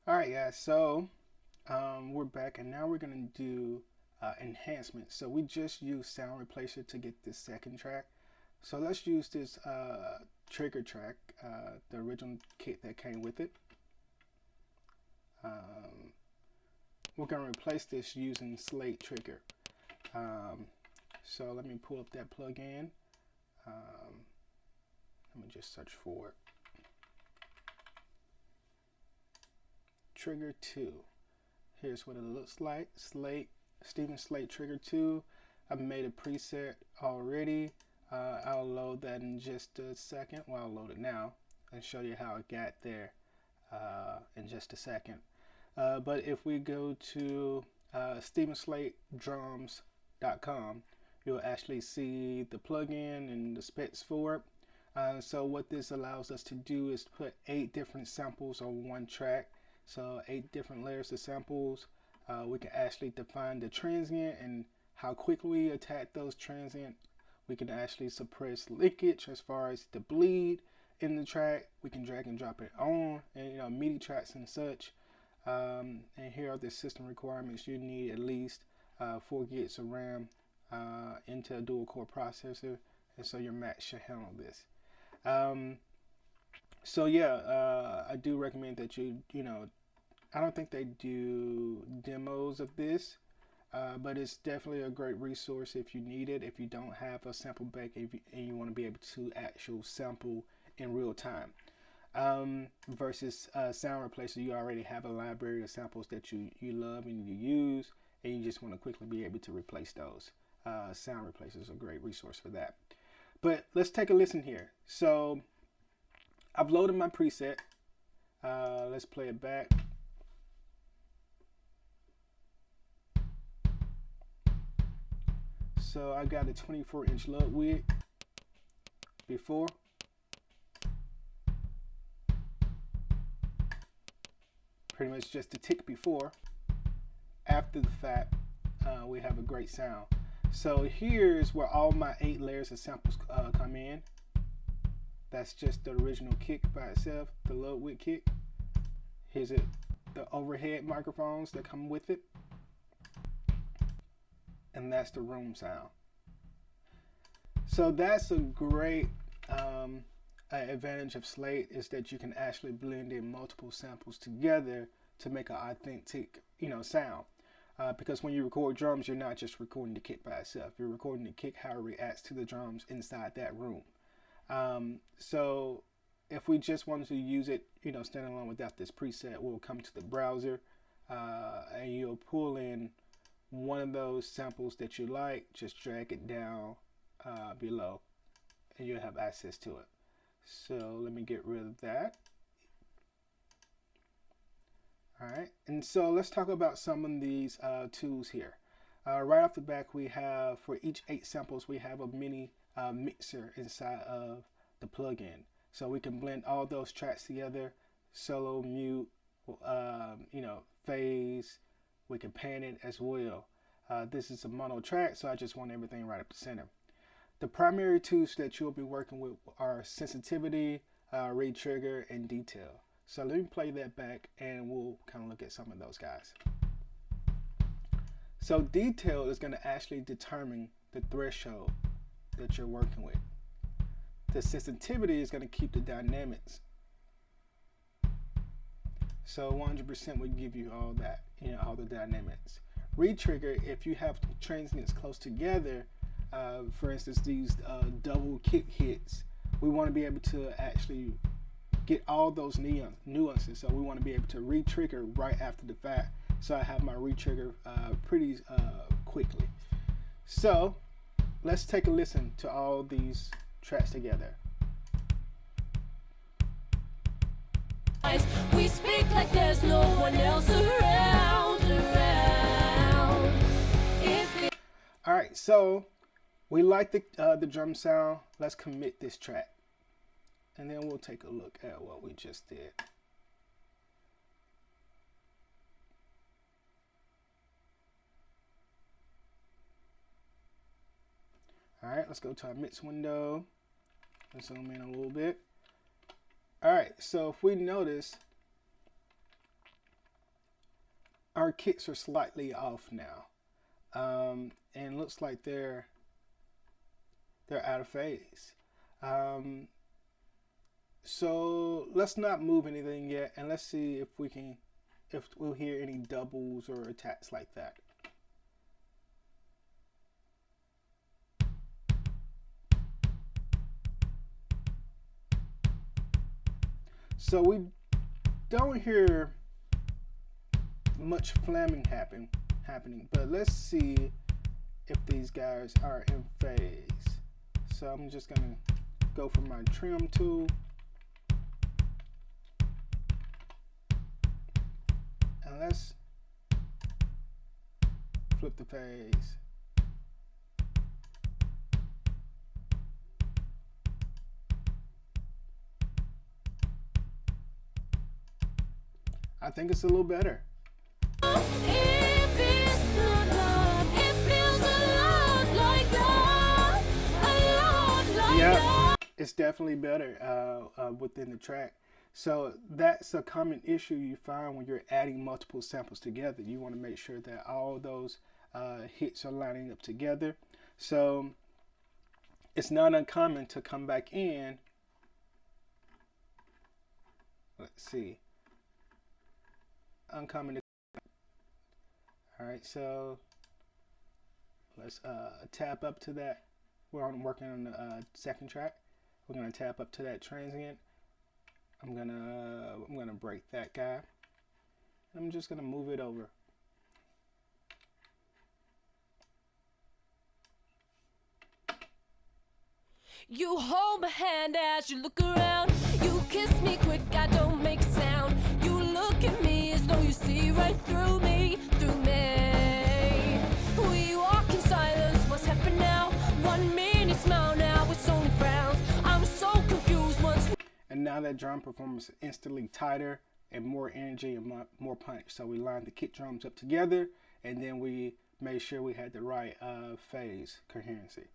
All right, guys. So we're back, and now we're gonna do enhancements. So we just used Sound Replacer to get this second track. So let's use this trigger track, the original kit that came with it. Um, we're gonna replace this using Slate Trigger. Um, so let me pull up that plugin. Um, let me just search for it. Trigger 2. Here's what it looks like. Steven Slate Trigger 2. I've made a preset already. I'll load that in just a second. Well, I'll load it now and show you how it got there in just a second. But if we go to StevenSlateDrums.com, you'll actually see the plugin and the specs for it. So what this allows us to do is put 8 different samples on one track. So 8 different layers of samples. We can actually define the transient and how quickly we attack those transient. We can actually suppress leakage as far as the bleed in the track. We can drag and drop it on and MIDI tracks and such. And here are the system requirements. You need at least 4 gigs of RAM, Intel dual core processor, and so your Mac should handle this. So yeah, I do recommend that I don't think they do demos of this, but it's definitely a great resource if you need it. If you don't have a sample bank and you want to be able to actual sample in real time, versus Sound Replacer, you already have a library of samples that you love and you use, and you just want to quickly be able to replace those. Sound Replacer is a great resource for that. But let's take a listen here. So I've loaded my preset. Let's play it back. So I got a 24-inch Ludwig before. Pretty much just a tick before. After the fact, we have a great sound. So here's where all my 8 layers of samples come in. That's just the original kick by itself, the Ludwig kick. Here's it, the overhead microphones that come with it. And that's the room sound. So that's a great advantage of Slate, is that you can actually blend in multiple samples together to make an authentic, sound. Because when you record drums, you're not just recording the kick by itself. You're recording the kick, how it reacts to the drums inside that room. So if we just wanted to use it, standalone without this preset, we'll come to the browser and you'll pull in one of those samples that you like, just drag it down below and you'll have access to it. So let me get rid of that. All right, and so let's talk about some of these tools here. Right off the back, we have, for each 8 samples, we have a mini mixer inside of the plugin. So we can blend all those tracks together, solo, mute, phase. We can pan it as well. This is a mono track, so I just want everything right up the center. The primary tools that you'll be working with are sensitivity, retrigger, and detail. So let me play that back and we'll kind of look at some of those guys. So detail is going to actually determine the threshold that you're working with. The sensitivity is going to keep the dynamics. So 100% would give you all that, all the dynamics. Retrigger, if you have transients close together, for instance, these double kick hits, we want to be able to actually get all those nuances. So we want to be able to re-trigger right after the fact. So I have my re-trigger pretty quickly. So let's take a listen to all these tracks together. We speak like there's no one else around. All right, so we like the drum sound. Let's commit this track. And then we'll take a look at what we just did. All right, let's go to our mix window. Let's zoom in a little bit. All right, so if we notice, our kicks are slightly off now, and looks like they're out of phase. Um, so let's not move anything yet, and let's see if we'll hear any doubles or attacks like that. So we don't hear much flamming happening, but let's see if these guys are in phase. So I'm just gonna go for my trim tool, and let's flip the phase. I think it's a little better. If it's not love, it feels a lot like that. A lot like Yeah, that. it's definitely better within the track. So that's a common issue you find when you're adding multiple samples together. You want to make sure that all those hits are lining up together. So it's not uncommon to come back in. Let's see. Uncommon to. All right, so let's tap up to that. We're working on the second track. We're gonna tap up to that transient. I'm gonna break that guy. I'm just gonna move it over. You hold my hand as you look around. You kiss me quick, I don't make sound. You look at me as though you see right through me, through me. We walk in silence, what's happened now? 1 minute smile, now it's only frowns. I'm so confused once. And now that drum performance is instantly tighter and more energy and more punch. So we lined the kick drums up together, and then we made sure we had the right phase coherency.